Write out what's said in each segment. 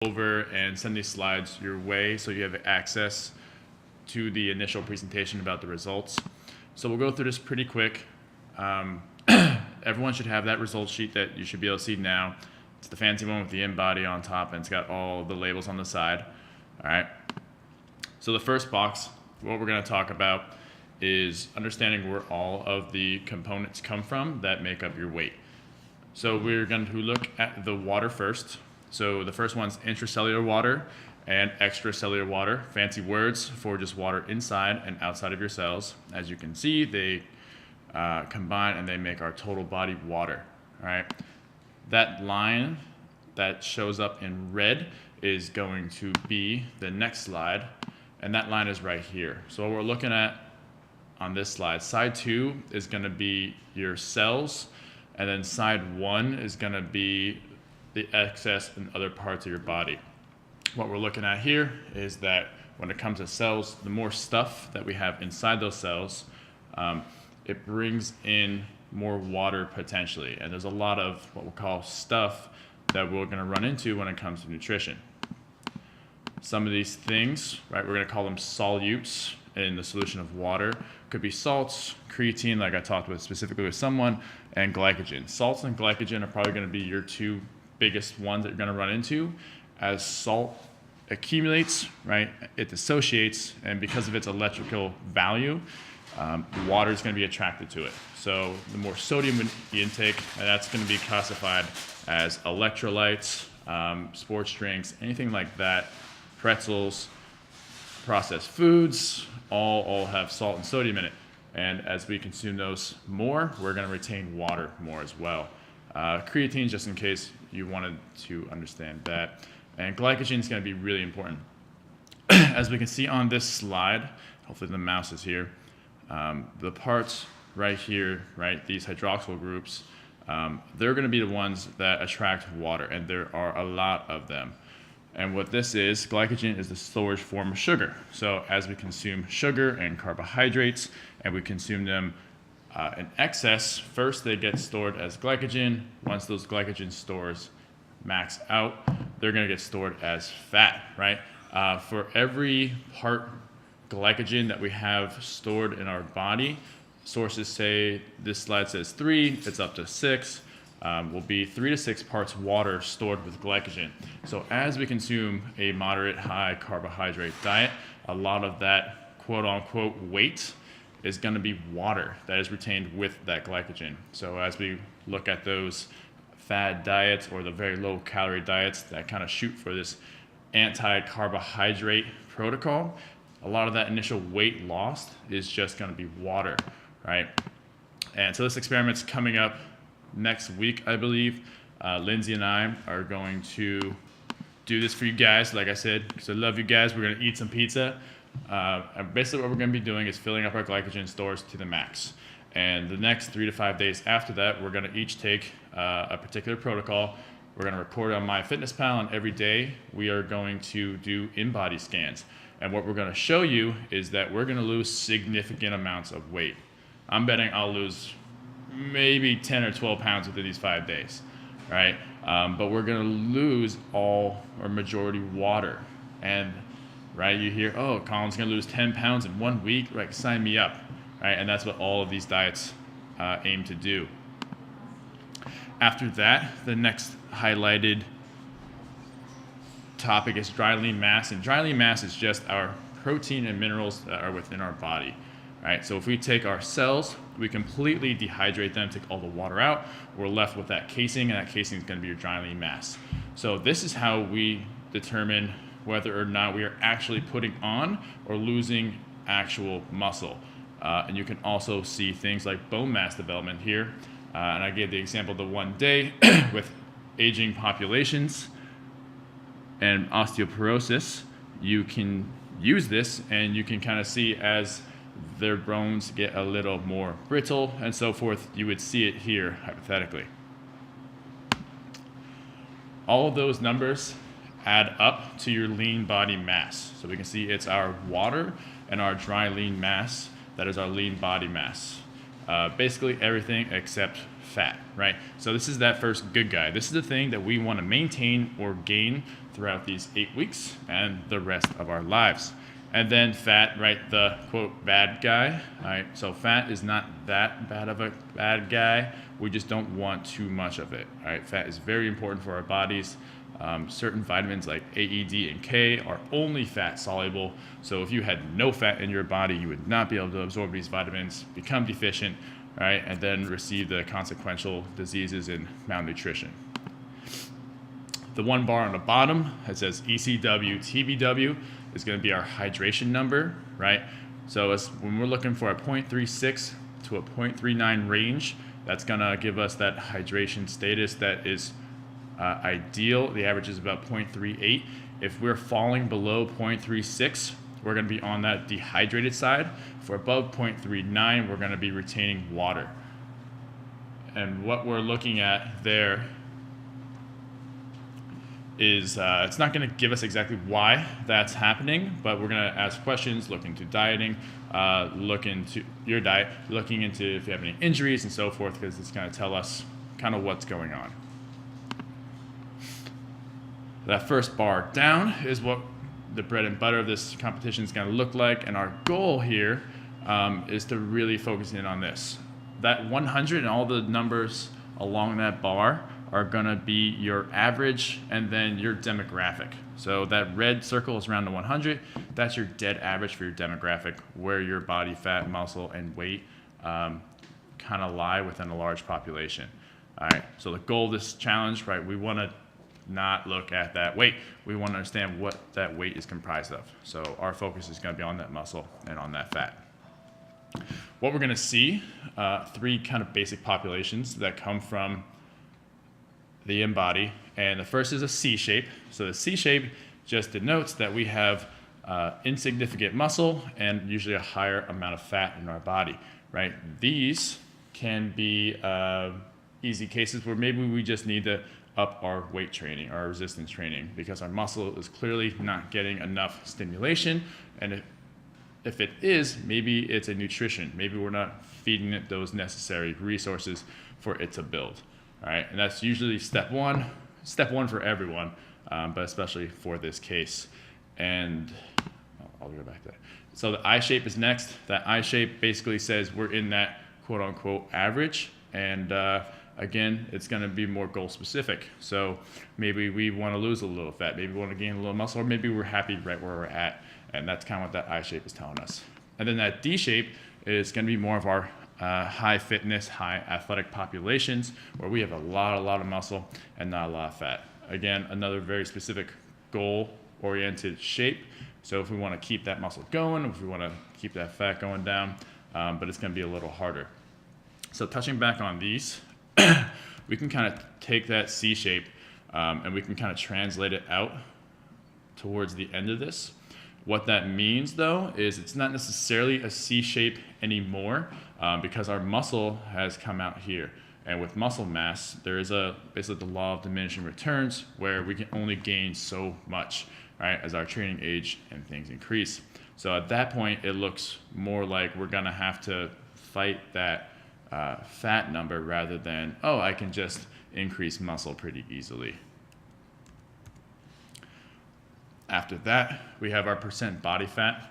over and send these slides your way so you have access to the initial presentation about the results. So we'll go through this pretty quick. Everyone should have that result sheet that you should be able to see now. It's the fancy one with the InBody on top, and it's got all the labels on the side. All right. So the first box, what we're going to talk about is understanding where all of the components come from that make up your weight. So we're going to look at the water first. So the first one's intracellular water and extracellular water, fancy words for just water inside and outside of your cells. As you can see, they combine and they make our total body water. All right. That line that shows up in red is going to be the next slide, and that line is right here. So what we're looking at on this slide, side 2 is going to be your cells, and then side 1 is going to be the excess in other parts of your body. What we're looking at here is that when it comes to cells, the more stuff that we have inside those cells, it brings in more water potentially. And there's a lot of what we'll call stuff that we're going to run into when it comes to nutrition. Some of these things, right, we're going to call them solutes in the solution of water. Could be salts, creatine, like I talked with specifically with someone, and glycogen. Salts and glycogen are probably going to be your two biggest ones that you're going to run into. As salt accumulates, right, it dissociates, and because of its electrical value, water is going to be attracted to it. So the more sodium you intake, and that's going to be classified as electrolytes, sports drinks, anything like that, pretzels, processed foods, all have salt and sodium in it. And as we consume those more, we're going to retain water more as well. Creatine, just in case you wanted to understand that. And glycogen is going to be really important. As we can see on this slide, hopefully the mouse is here, the parts right here, right, these hydroxyl groups, they're going to be the ones that attract water, and there are a lot of them. And what this is, glycogen is the storage form of sugar. So as we consume sugar and carbohydrates, and we consume them in excess, first they get stored as glycogen. Once those glycogen stores max out, they're going to get stored as fat, right? For every part glycogen that we have stored in our body, sources say, this slide says 3, it's up to 6, will be 3 to 6 parts water stored with glycogen. So as we consume a moderate high carbohydrate diet, a lot of that quote unquote weight is going to be water that is retained with that glycogen. So as we look at those fad diets or the very low calorie diets that kind of shoot for this anti-carbohydrate protocol, a lot of that initial weight lost is just going to be water, right? And so this experiment's coming up next week, I believe. Lindsay and I are going to do this for you guys, like I said, because I love you guys. We're going to eat some pizza. And basically what we're going to be doing is filling up our glycogen stores to the max. And the next 3 to 5 days after that, we're going to each take a particular protocol. We're going to record on MyFitnessPal, and every day we are going to do InBody scans. And what we're going to show you is that we're going to lose significant amounts of weight. I'm betting I'll lose maybe 10 or 12 pounds within these 5 days, right? But we're going to lose all or majority water. And, right, you hear, oh, Colin's going to lose 10 pounds in 1 week, like, sign me up, right? And that's what all of these diets aim to do. After that, the next highlighted topic is dry lean mass, and dry lean mass is just our protein and minerals that are within our body, right? So if we take our cells, we completely dehydrate them, take all the water out, we're left with that casing, and that casing is going to be your dry lean mass. So this is how we determine whether or not we are actually putting on or losing actual muscle. And you can also see things like bone mass development here. And I gave the example the 1 day with aging populations and osteoporosis. You can use this and you can kind of see as their bones get a little more brittle and so forth, you would see it here hypothetically. All of those numbers add up to your lean body mass. So we can see it's our water and our dry lean mass that is our lean body mass. Basically everything except fat, right? So this is that first good guy. This is the thing that we want to maintain or gain throughout these 8 weeks and the rest of our lives. And then fat, right, the quote bad guy, all right? So fat is not that bad of a bad guy. We just don't want too much of it, all right? Fat is very important for our bodies. Certain vitamins like A, E, D, and K are only fat soluble. So if you had no fat in your body, you would not be able to absorb these vitamins, become deficient, right, and then receive the consequential diseases and malnutrition. The one bar on the bottom that says ECW, TBW is going to be our hydration number, right? So when we're looking for a 0.36 to a 0.39 range, that's going to give us that hydration status that is ideal. The average is about 0.38. If we're falling below 0.36, we're going to be on that dehydrated side. If we're above 0.39, we're going to be retaining water. And what we're looking at there is it's not going to give us exactly why that's happening, but we're going to ask questions, look into dieting, look into your diet, looking into if you have any injuries and so forth, because it's going to tell us kind of what's going on. That first bar down is what the bread and butter of this competition is going to look like, and our goal here is to really focus in on this. That 100 and all the numbers along that bar are going to be your average and then your demographic. So that red circle is around the 100. That's your dead average for your demographic, where your body fat, muscle, and weight kind of lie within a large population. All right, so the goal of this challenge, right, we want to not look at that weight. We want to understand what that weight is comprised of. So our focus is going to be on that muscle and on that fat. What we're going to see, 3 kind of basic populations that come from the InBody, and the first is a C shape. So the C shape just denotes that we have insignificant muscle and usually a higher amount of fat in our body, right? These can be easy cases where maybe we just need to up our weight training, our resistance training, because our muscle is clearly not getting enough stimulation. And if it is, maybe it's a nutrition. Maybe we're not feeding it those necessary resources for it to build. All right, and that's usually step one for everyone, but especially for this case. And I'll go back to that. So the I shape is next. That I shape basically says we're in that quote unquote average, and again, it's going to be more goal specific. So maybe we want to lose a little fat, maybe we want to gain a little muscle, or maybe we're happy right where we're at, and that's kind of what that I shape is telling us. And then that D shape is going to be more of our high fitness, high athletic populations, where we have a lot of muscle and not a lot of fat. Again, another very specific goal-oriented shape. So if we want to keep that muscle going, if we want to keep that fat going down, but it's going to be a little harder. So touching back on these, we can kind of take that C shape and we can kind of translate it out towards the end of this. What that means, though, is it's not necessarily a C shape anymore because our muscle has come out here. And with muscle mass, there is basically the law of diminishing returns, where we can only gain so much, right, as our training age and things increase. So at that point, it looks more like we're going to have to fight that fat number rather than, oh, I can just increase muscle pretty easily. After that, we have our percent body fat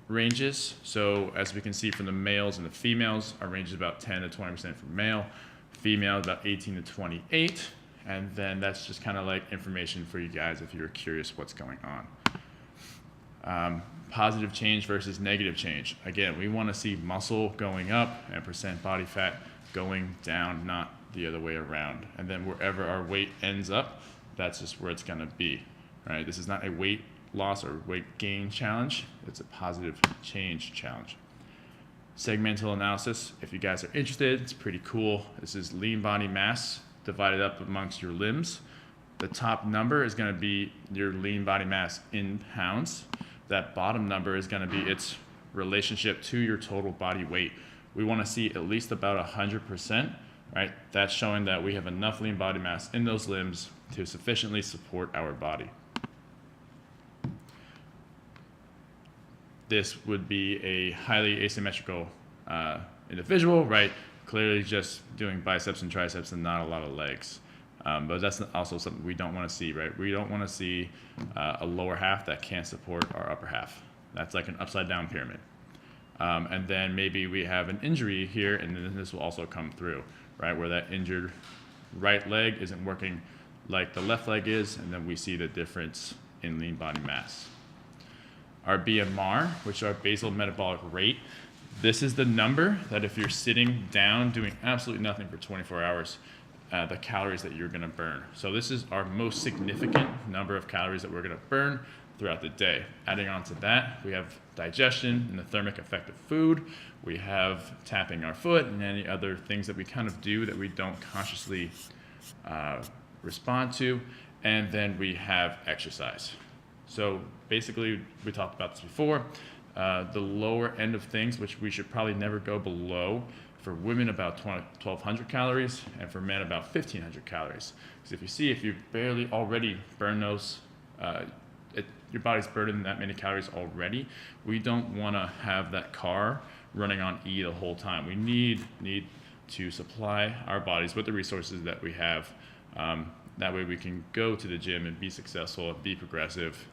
ranges. So as we can see from the males and the females, our range is about 10 to 20% for male, female about 18 to 28. And then that's just kind of like information for you guys if you're curious what's going on. Positive change versus negative change. Again, we want to see muscle going up and percent body fat going down, not the other way around. And then wherever our weight ends up, that's just where it's going to be. Right? This is not a weight loss or weight gain challenge. It's a positive change challenge. Segmental analysis, if you guys are interested, it's pretty cool. This is lean body mass divided up amongst your limbs. The top number is going to be your lean body mass in pounds. That bottom number is going to be its relationship to your total body weight. We want to see at least about 100%, right? That's showing that we have enough lean body mass in those limbs to sufficiently support our body. This would be a highly asymmetrical individual, right? clearly just doing biceps and triceps and not a lot of legs. But that's also something we don't want to see, right? We don't want to see a lower half that can't support our upper half. That's like an upside down pyramid. And then maybe we have an injury here, and then this will also come through, right? Where that injured right leg isn't working like the left leg is, and then we see the difference in lean body mass. Our BMR, which is our basal metabolic rate, this is the number that if you're sitting down doing absolutely nothing for 24 hours, the calories that you're gonna burn. So this is our most significant number of calories that we're gonna burn throughout the day. Adding on to that, we have digestion and the thermic effect of food. We have tapping our foot and any other things that we kind of do that we don't consciously respond to. And then we have exercise. So basically, we talked about this before, the lower end of things, which we should probably never go below. For women, about 1,200 calories, and for men, about 1,500 calories. Because if you barely already burn those, your body's burning that many calories already, we don't want to have that car running on E the whole time. We need to supply our bodies with the resources that we have. That way we can go to the gym and be successful, be progressive,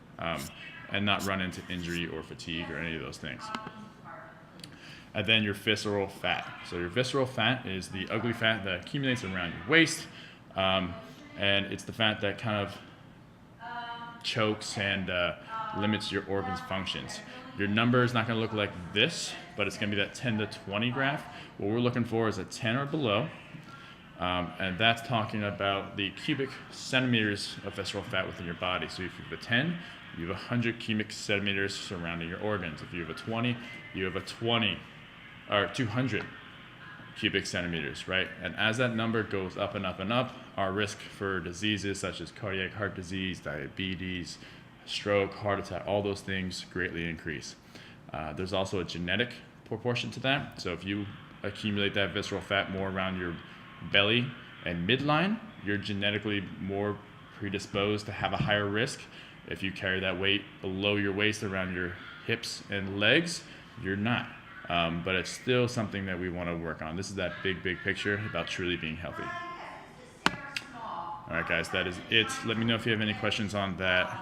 and not run into injury or fatigue or any of those things. And then your visceral fat. So your visceral fat is the ugly fat that accumulates around your waist, and it's the fat that kind of chokes and limits your organs' functions. Your number is not going to look like this, but it's going to be that 10 to 20 graph. What we're looking for is a 10 or below, and that's talking about the cubic centimeters of visceral fat within your body. So if you have a 10, you have 100 cubic centimeters surrounding your organs. If you have a 20, you have a 20 or 200 cubic centimeters, right? And as that number goes up and up and up, our risk for diseases such as cardiac heart disease, diabetes, stroke, heart attack, all those things greatly increase. There's also a genetic proportion to that. So if you accumulate that visceral fat more around your belly and midline, you're genetically more predisposed to have a higher risk. If you carry that weight below your waist around your hips and legs, you're not. But it's still something that we want to work on. This is that big picture about truly being healthy. All right, guys, that is it. Let me know if you have any questions on that.